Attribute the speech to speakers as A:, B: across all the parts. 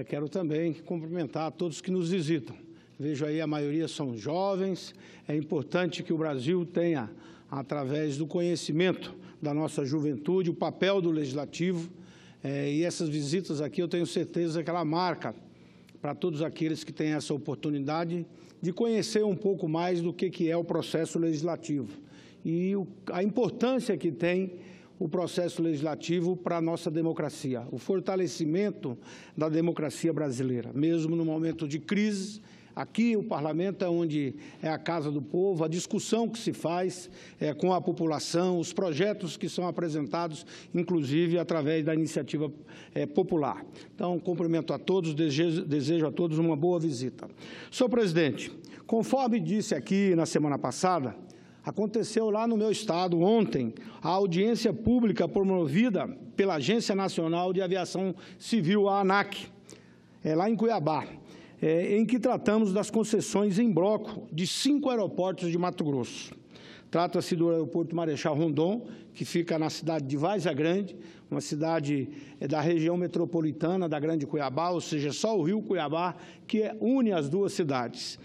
A: quero também cumprimentar todos que nos visitam. Vejo aí, a maioria são jovens. É importante que o Brasil tenha, através do conhecimento da nossa juventude, o papel do Legislativo. E essas visitas aqui, eu tenho certeza que ela marca para todos aqueles que têm essa oportunidade de conhecer um pouco mais do que é o processo legislativo e a importância que tem o processo legislativo para a nossa democracia, o fortalecimento da democracia brasileira, mesmo no momento de crise. Aqui, o Parlamento é onde é a casa do povo, a discussão que se faz com a população, os projetos que são apresentados, inclusive através da iniciativa popular. Então, cumprimento a todos, desejo a todos uma boa visita. Senhor presidente, conforme disse aqui na semana passada, aconteceu lá no meu estado ontem a audiência pública promovida pela Agência Nacional de Aviação Civil, a ANAC, lá em Cuiabá. Em que tratamos das concessões em bloco de 5 aeroportos de Mato Grosso. Trata-se do aeroporto Marechal Rondon, que fica na cidade de Várzea Grande, uma cidade da região metropolitana da Grande Cuiabá, ou seja, só o Rio Cuiabá que une as duas cidades.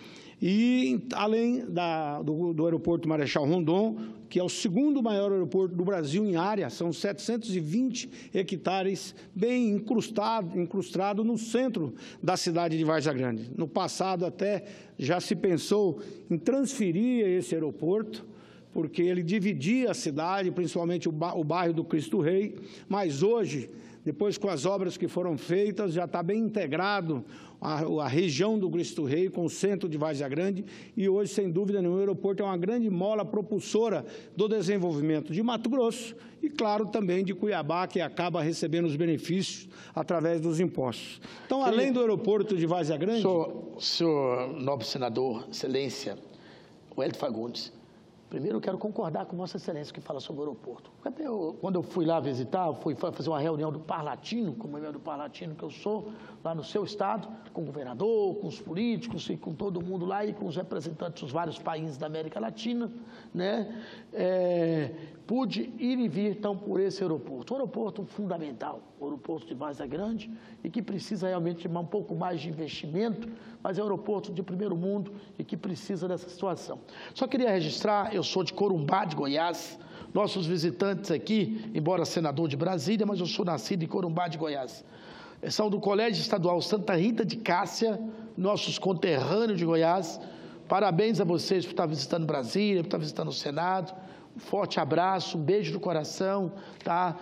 A: E, além do aeroporto Marechal Rondon, que é o segundo maior aeroporto do Brasil em área, são 720 hectares, bem incrustado no centro da cidade de Várzea Grande. No passado, até já se pensou em transferir esse aeroporto, porque ele dividia a cidade, principalmente o bairro do Cristo Rei, mas hoje, depois com as obras que foram feitas, já está bem integrado a região do Cristo Rei com o centro de Várzea Grande, e hoje, sem dúvida nenhuma, o aeroporto é uma grande mola propulsora do desenvolvimento de Mato Grosso e, claro, também de Cuiabá, que acaba recebendo os benefícios através dos impostos. Então, além do aeroporto de Várzea Grande...
B: Senhor nobre senador, excelência, Wellington Fagundes, primeiro eu quero concordar com Vossa Excelência que fala sobre o aeroporto. Quando eu fui lá visitar, fui fazer uma reunião do Parlatino, como é do Parlatino que eu sou, lá no seu estado, com o governador, com os políticos e com todo mundo lá e com os representantes dos vários países da América Latina, né? Pude ir e vir, então, por esse aeroporto. Um aeroporto fundamental, o aeroporto de Várzea Grande, e que precisa realmente de um pouco mais de investimento, mas é um aeroporto de primeiro mundo e que precisa dessa situação. Só queria registrar, eu sou de Corumbá, de Goiás, nossos visitantes aqui, embora senador de Brasília, mas eu sou nascido em Corumbá, de Goiás. São do Colégio Estadual Santa Rita de Cássia, nossos conterrâneos de Goiás. Parabéns a vocês por estar visitando Brasília, por estar visitando o Senado. Um forte abraço, um beijo no coração, tá?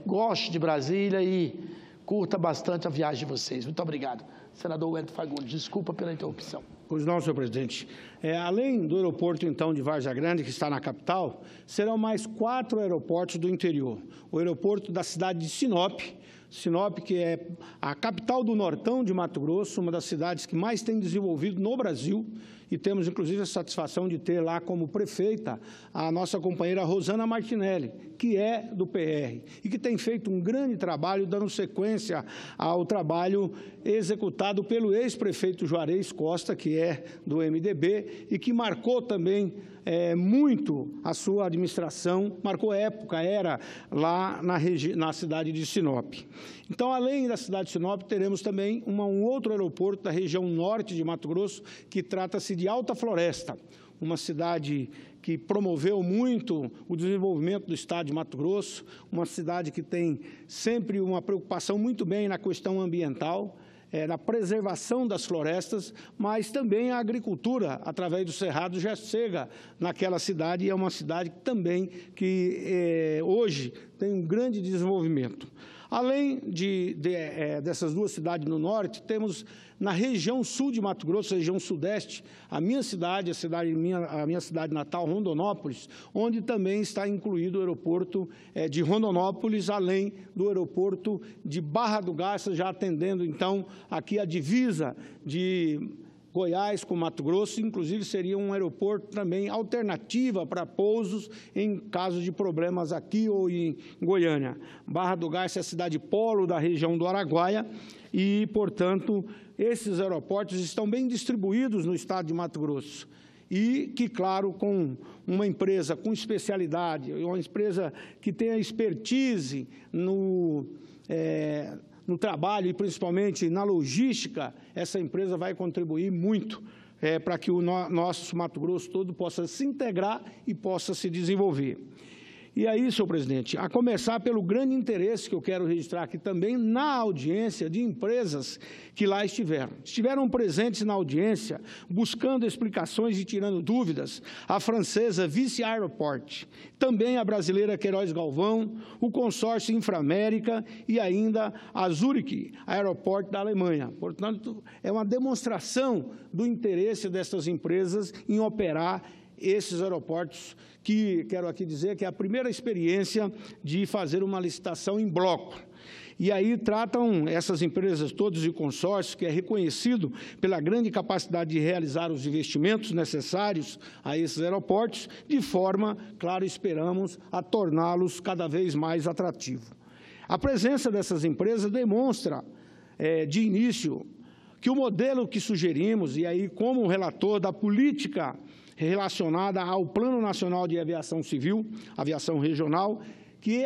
B: Goste de Brasília e curta bastante a viagem de vocês. Muito obrigado. Senador Wellington Fagundes, desculpa pela interrupção.
A: Pois não, senhor presidente. Além do aeroporto, então, de Várzea Grande, que está na capital, serão mais 4 aeroportos do interior. O aeroporto da cidade de Sinop, que é a capital do Nortão de Mato Grosso, uma das cidades que mais tem desenvolvido no Brasil, e temos, inclusive, a satisfação de ter lá como prefeita a nossa companheira Rosana Martinelli, que é do PR, e que tem feito um grande trabalho, dando sequência ao trabalho executado pelo ex-prefeito Juarez Costa, que é do MDB, e que marcou também muito a sua administração, marcou época, era lá na cidade de Sinop. Então, além da cidade de Sinop, teremos também um outro aeroporto da região norte de Mato Grosso, que trata-se de Alta Floresta, uma cidade que promoveu muito o desenvolvimento do estado de Mato Grosso, uma cidade que tem sempre uma preocupação muito bem na questão ambiental, na preservação das florestas, mas também a agricultura, através do Cerrado, já chega naquela cidade, e é uma cidade também que hoje tem um grande desenvolvimento. Além dessas duas cidades no norte, temos na região sul de Mato Grosso, região sudeste, a minha cidade, a minha cidade natal, Rondonópolis, onde também está incluído o aeroporto de Rondonópolis, além do aeroporto de Barra do Garça, já atendendo, então, aqui a divisa de Goiás com Mato Grosso, inclusive seria um aeroporto também alternativa para pousos em caso de problemas aqui ou em Goiânia. Barra do Garça é a cidade polo da região do Araguaia e, portanto, esses aeroportos estão bem distribuídos no estado de Mato Grosso. E que, claro, com uma empresa com especialidade, uma empresa que tenha expertise no trabalho e principalmente na logística, essa empresa vai contribuir muito para que o nosso Mato Grosso todo possa se integrar e possa se desenvolver. E aí, senhor presidente, a começar pelo grande interesse que eu quero registrar aqui também na audiência de empresas que lá estiveram. Estiveram presentes na audiência, buscando explicações e tirando dúvidas, a francesa Vice Aeroport, também a brasileira Queiroz Galvão, o consórcio Inframérica e ainda a Zurich Aeroport da Alemanha. Portanto, é uma demonstração do interesse dessas empresas em operar esses aeroportos, que quero aqui dizer que é a primeira experiência de fazer uma licitação em bloco. E aí tratam essas empresas todas de consórcio, que é reconhecido pela grande capacidade de realizar os investimentos necessários a esses aeroportos, de forma, claro, esperamos, a torná-los cada vez mais atrativos. A presença dessas empresas demonstra, de início, que o modelo que sugerimos, e aí como relator da política relacionada ao Plano Nacional de Aviação Civil, Aviação Regional, que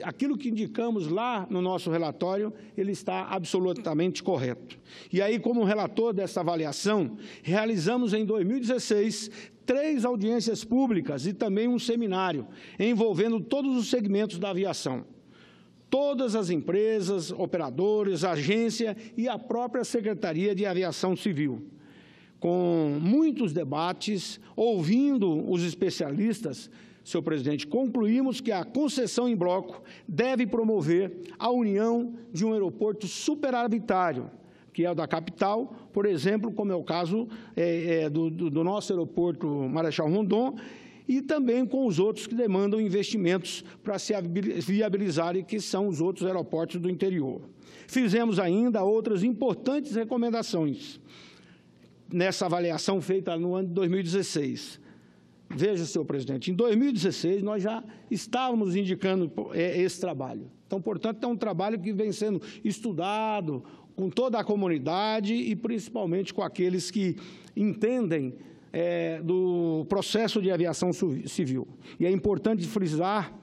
A: aquilo que indicamos lá no nosso relatório, ele está absolutamente correto. E aí, como relator dessa avaliação, realizamos em 2016 3 audiências públicas e também um seminário, envolvendo todos os segmentos da aviação. Todas as empresas, operadores, agência e a própria Secretaria de Aviação Civil. Com muitos debates, ouvindo os especialistas, senhor presidente, concluímos que a concessão em bloco deve promover a união de um aeroporto superavitário, que é o da capital, por exemplo, como é o caso do nosso aeroporto Marechal Rondon, e também com os outros que demandam investimentos para se viabilizarem, que são os outros aeroportos do interior. Fizemos ainda outras importantes recomendações nessa avaliação feita no ano de 2016. Veja, senhor presidente, em 2016 nós já estávamos indicando esse trabalho. Então, portanto, é um trabalho que vem sendo estudado com toda a comunidade e principalmente com aqueles que entendem do processo de aviação civil. E é importante frisar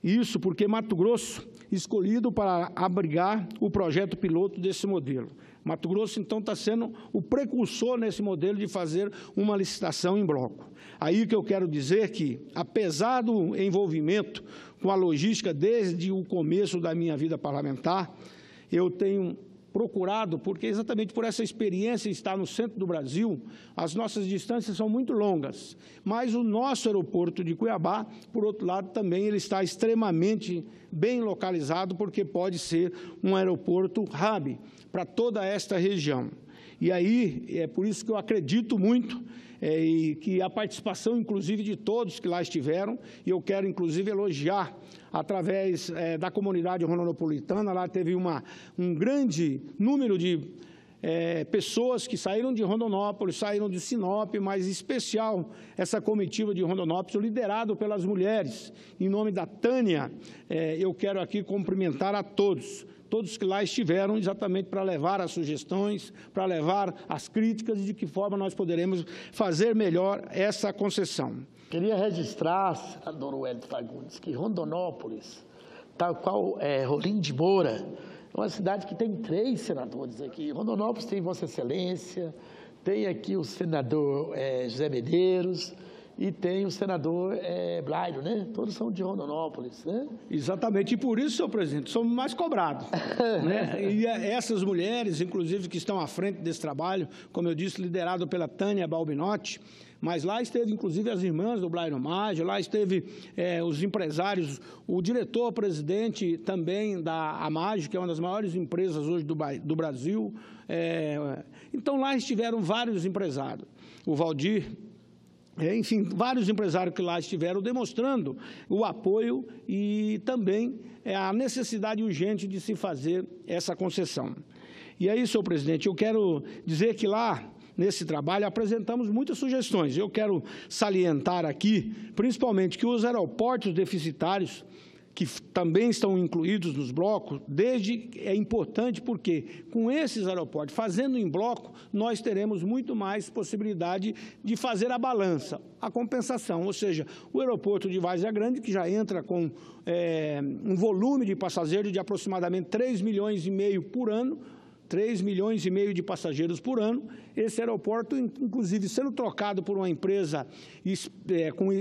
A: isso porque Mato Grosso escolhido para abrigar o projeto piloto desse modelo. Mato Grosso, então, está sendo o precursor nesse modelo de fazer uma licitação em bloco. Aí que eu quero dizer que, apesar do envolvimento com a logística desde o começo da minha vida parlamentar, eu tenho procurado, porque exatamente por essa experiência estar no centro do Brasil, as nossas distâncias são muito longas, mas o nosso aeroporto de Cuiabá, por outro lado, também ele está extremamente bem localizado, porque pode ser um aeroporto hub para toda esta região. E aí, é por isso que eu acredito muito e que a participação, inclusive, de todos que lá estiveram, e eu quero, inclusive, elogiar, através da comunidade rondonipolitana, lá teve um grande número de pessoas que saíram de Rondonópolis, saíram de Sinop, mas em especial essa comitiva de Rondonópolis, liderado pelas mulheres. Em nome da Tânia, eu quero aqui cumprimentar a todos que lá estiveram, exatamente para levar as sugestões, para levar as críticas e de que forma nós poderemos fazer melhor essa concessão.
B: Queria registrar, senador Wellington Fagundes, que Rondonópolis, tal qual Rolim de Moura, é uma cidade que tem 3 senadores aqui. Rondonópolis tem Vossa Excelência, tem aqui o senador José Medeiros, e tem o senador Blairo, né? Todos são de Rondonópolis, né?
A: Exatamente, e por isso, senhor presidente, somos mais cobrados. Né? E essas mulheres, inclusive, que estão à frente desse trabalho, como eu disse, liderado pela Tânia Balbinotti, mas lá esteve, inclusive, as irmãs do Blairo Maggi, lá esteve os empresários, o diretor-presidente também da Amaggi, que é uma das maiores empresas hoje do Brasil. Então, lá estiveram vários empresários. O Valdir, enfim, vários empresários que lá estiveram demonstrando o apoio e também a necessidade urgente de se fazer essa concessão. E aí, senhor presidente, eu quero dizer que lá, nesse trabalho, apresentamos muitas sugestões. Eu quero salientar aqui, principalmente, que os aeroportos deficitários, que também estão incluídos nos blocos, é importante porque, com esses aeroportos, fazendo em bloco, nós teremos muito mais possibilidade de fazer a balança, a compensação, ou seja, o aeroporto de Várzea Grande, que já entra com um volume de passageiros de aproximadamente 3,5 milhões por ano, 3,5 milhões de passageiros por ano. Esse aeroporto, inclusive, sendo trocado por uma empresa,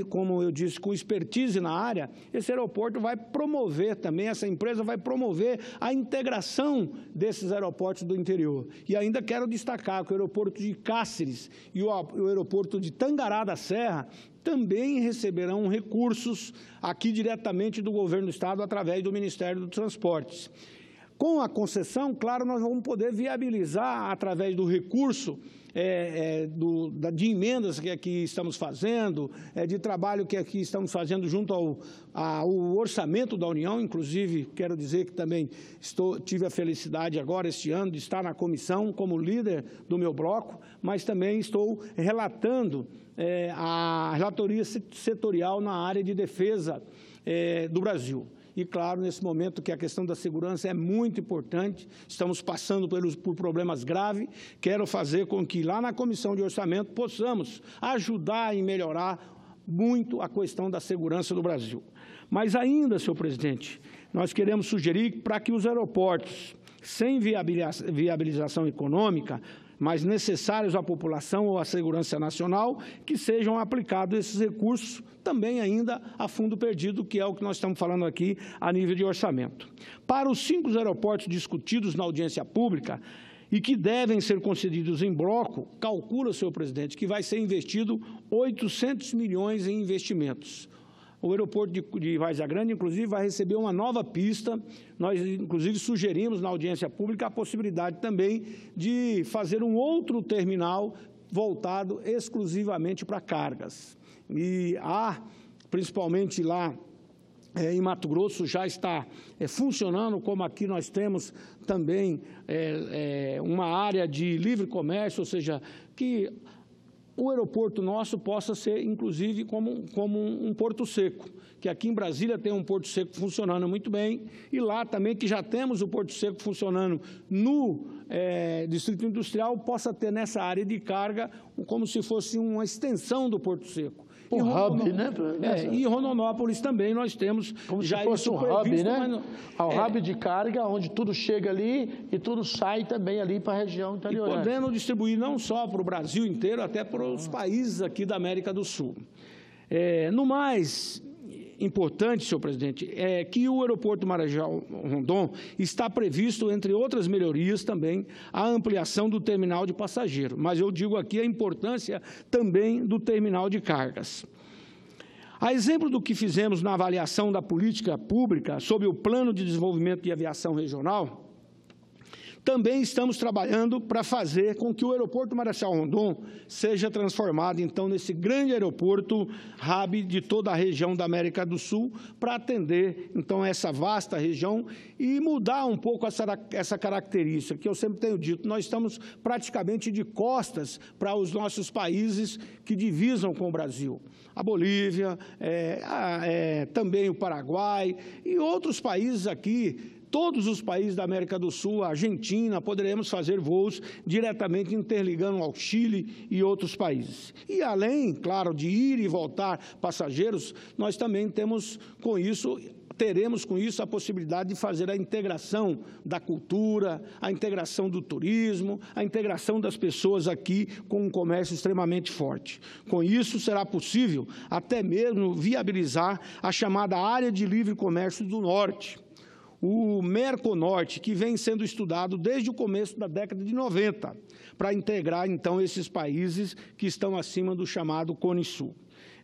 A: como eu disse, com expertise na área, esse aeroporto vai promover também, essa empresa vai promover a integração desses aeroportos do interior. E ainda quero destacar que o aeroporto de Cáceres e o aeroporto de Tangará da Serra também receberão recursos aqui diretamente do governo do Estado, através do Ministério dos Transportes. Com a concessão, claro, nós vamos poder viabilizar, através do recurso de emendas que aqui estamos fazendo, de trabalho que aqui estamos fazendo junto ao orçamento da União. Inclusive, quero dizer que também tive a felicidade agora, este ano, de estar na comissão como líder do meu bloco, mas também estou relatando a relatoria setorial na área de defesa do Brasil. E, claro, nesse momento que a questão da segurança é muito importante, estamos passando por problemas graves, quero fazer com que lá na Comissão de Orçamento possamos ajudar e melhorar muito a questão da segurança do Brasil. Mas ainda, senhor presidente, nós queremos sugerir para que os aeroportos, sem viabilização econômica, mas necessários à população ou à segurança nacional, que sejam aplicados esses recursos também ainda a fundo perdido, que é o que nós estamos falando aqui a nível de orçamento. Para os 5 aeroportos discutidos na audiência pública e que devem ser concedidos em bloco, calcula, senhor presidente, que vai ser investido 800 milhões em investimentos. O aeroporto de Várzea Grande, inclusive, vai receber uma nova pista. Nós, inclusive, sugerimos na audiência pública a possibilidade também de fazer um outro terminal voltado exclusivamente para cargas. E principalmente lá em Mato Grosso, já está funcionando, como aqui nós temos também uma área de livre comércio, ou seja, que o aeroporto nosso possa ser, inclusive, como um porto seco, que aqui em Brasília tem um porto seco funcionando muito bem, e lá também, que já temos o porto seco funcionando no Distrito Industrial, possa ter nessa área de carga como se fosse uma extensão do porto seco.
B: Um hub, né?
A: E Rondonópolis também nós temos.
B: Como já se fosse um hub, né? Hub de carga, onde tudo chega ali e tudo sai também ali para a região interior.
A: E podendo distribuir não só para o Brasil inteiro, até para os países aqui da América do Sul. No mais importante, senhor presidente, é que o aeroporto Marechal Rondon está previsto, entre outras melhorias também, a ampliação do terminal de passageiro. Mas eu digo aqui a importância também do terminal de cargas. A exemplo do que fizemos na avaliação da política pública sobre o Plano de Desenvolvimento de Aviação Regional, também estamos trabalhando para fazer com que o aeroporto Marechal Rondon seja transformado, então, nesse grande aeroporto hub de toda a região da América do Sul, para atender, então, essa vasta região e mudar um pouco essa característica, que eu sempre tenho dito, nós estamos praticamente de costas para os nossos países que divisam com o Brasil. A Bolívia, também o Paraguai e outros países aqui. Todos os países da América do Sul, a Argentina, poderemos fazer voos diretamente interligando ao Chile e outros países. E além, claro, de ir e voltar passageiros, nós também teremos com isso a possibilidade de fazer a integração da cultura, a integração do turismo, a integração das pessoas aqui com um comércio extremamente forte. Com isso, será possível até mesmo viabilizar a chamada Área de Livre Comércio do Norte, o Merconorte, que vem sendo estudado desde o começo da década de 90, para integrar, então, esses países que estão acima do chamado Cone Sul.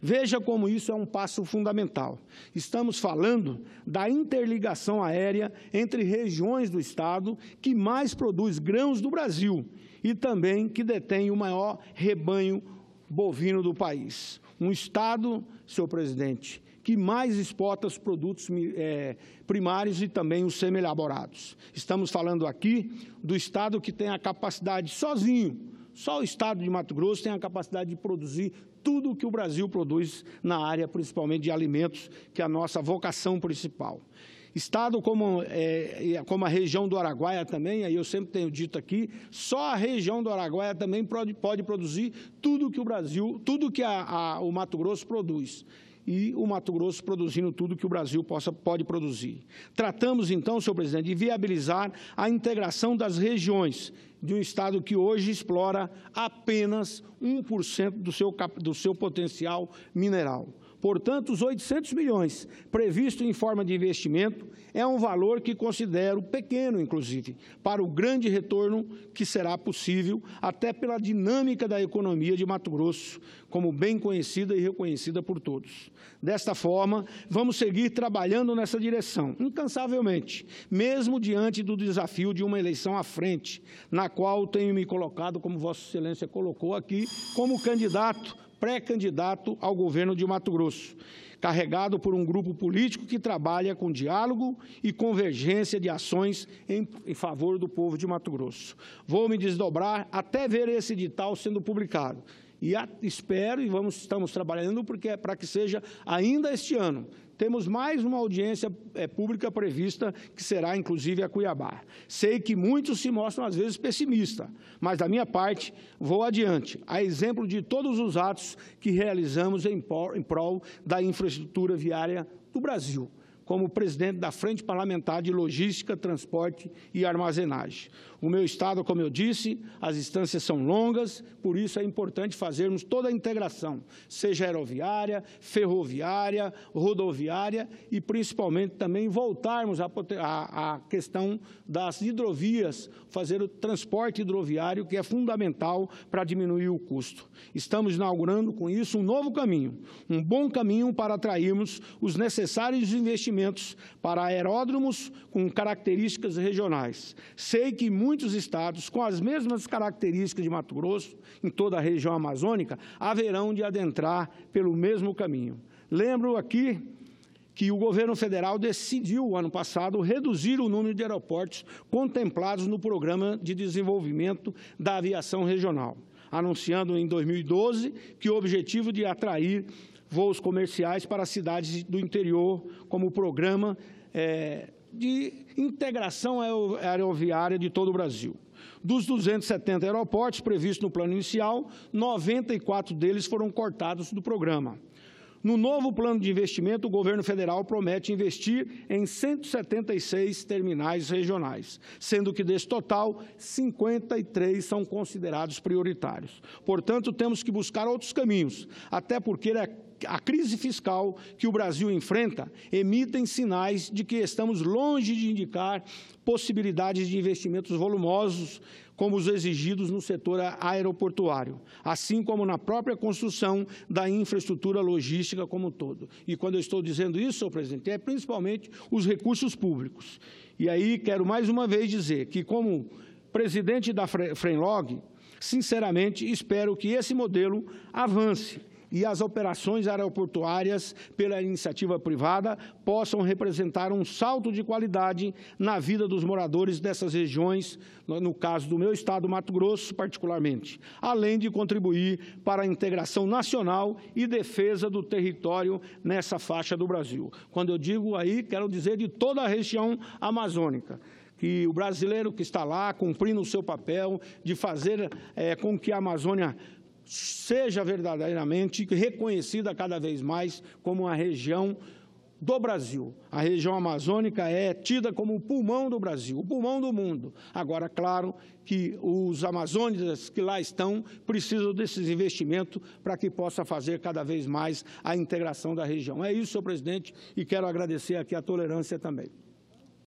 A: Veja como isso é um passo fundamental. Estamos falando da interligação aérea entre regiões do Estado que mais produz grãos do Brasil e também que detém o maior rebanho bovino do país. Um Estado, senhor presidente, que mais exporta os produtos primários e também os semi-elaborados. Estamos falando aqui do Estado que tem a capacidade, sozinho, Só o estado de Mato Grosso tem a capacidade de produzir tudo o que o Brasil produz na área, principalmente de alimentos, que é a nossa vocação principal. Estado como a região do Araguaia também, aí eu sempre tenho dito aqui, só a região do Araguaia também pode produzir tudo que o Brasil, tudo que o Mato Grosso produz. E o Mato Grosso produzindo tudo que o Brasil pode produzir. Tratamos, então, senhor presidente, de viabilizar a integração das regiões de um estado que hoje explora apenas 1% do seu potencial mineral. Portanto, os 800 milhões previstos em forma de investimento é um valor que considero pequeno, inclusive, para o grande retorno que será possível, até pela dinâmica da economia de Mato Grosso, como bem conhecida e reconhecida por todos. Desta forma, vamos seguir trabalhando nessa direção, incansavelmente, mesmo diante do desafio de uma eleição à frente, na qual tenho me colocado, como Vossa Excelência colocou aqui, como pré-candidato ao governo de Mato Grosso, carregado por um grupo político que trabalha com diálogo e convergência de ações em favor do povo de Mato Grosso. Vou me desdobrar até ver esse edital sendo publicado. E espero e estamos trabalhando para que seja ainda este ano. Temos mais uma audiência pública prevista, que será, inclusive, a Cuiabá. Sei que muitos se mostram, às vezes, pessimistas, mas, da minha parte, vou adiante, a exemplo de todos os atos que realizamos em prol da infraestrutura viária do Brasil, como presidente da Frente Parlamentar de Logística, Transporte e Armazenagem. O meu estado, como eu disse, as distâncias são longas, por isso é importante fazermos toda a integração, seja aeroviária, ferroviária, rodoviária e, principalmente, também voltarmos à questão das hidrovias, fazer o transporte hidroviário, que é fundamental para diminuir o custo. Estamos inaugurando, com isso, um novo caminho, um bom caminho para atrairmos os necessários investimentos para aeródromos com características regionais. Sei que muitos estados, com as mesmas características de Mato Grosso, em toda a região amazônica, haverão de adentrar pelo mesmo caminho. Lembro aqui que o governo federal decidiu, ano passado, reduzir o número de aeroportos contemplados no Programa de Desenvolvimento da Aviação Regional, anunciando em 2012 que o objetivo de atrair voos comerciais para cidades do interior, como programa de integração aeroviária de todo o Brasil. Dos 270 aeroportos previstos no plano inicial, 94 deles foram cortados do programa. No novo plano de investimento, o governo federal promete investir em 176 terminais regionais, sendo que desse total, 53 são considerados prioritários. Portanto, temos que buscar outros caminhos, até porque a crise fiscal que o Brasil enfrenta emitem sinais de que estamos longe de indicar possibilidades de investimentos volumosos, como os exigidos no setor aeroportuário, assim como na própria construção da infraestrutura logística como um todo. E quando eu estou dizendo isso, senhor presidente, é principalmente os recursos públicos. E aí quero mais uma vez dizer que, como presidente da Frenlog, sinceramente espero que esse modelo avance e as operações aeroportuárias pela iniciativa privada possam representar um salto de qualidade na vida dos moradores dessas regiões, no caso do meu estado, Mato Grosso, particularmente, além de contribuir para a integração nacional e defesa do território nessa faixa do Brasil. Quando eu digo aí, quero dizer de toda a região amazônica, que o brasileiro que está lá cumprindo o seu papel de fazer com que a Amazônia seja verdadeiramente reconhecida cada vez mais como uma região do Brasil. A região amazônica é tida como o pulmão do Brasil, o pulmão do mundo. Agora, claro que os amazônicos que lá estão precisam desses investimentos para que possa fazer cada vez mais a integração da região. É isso, senhor presidente, e quero agradecer aqui a tolerância também.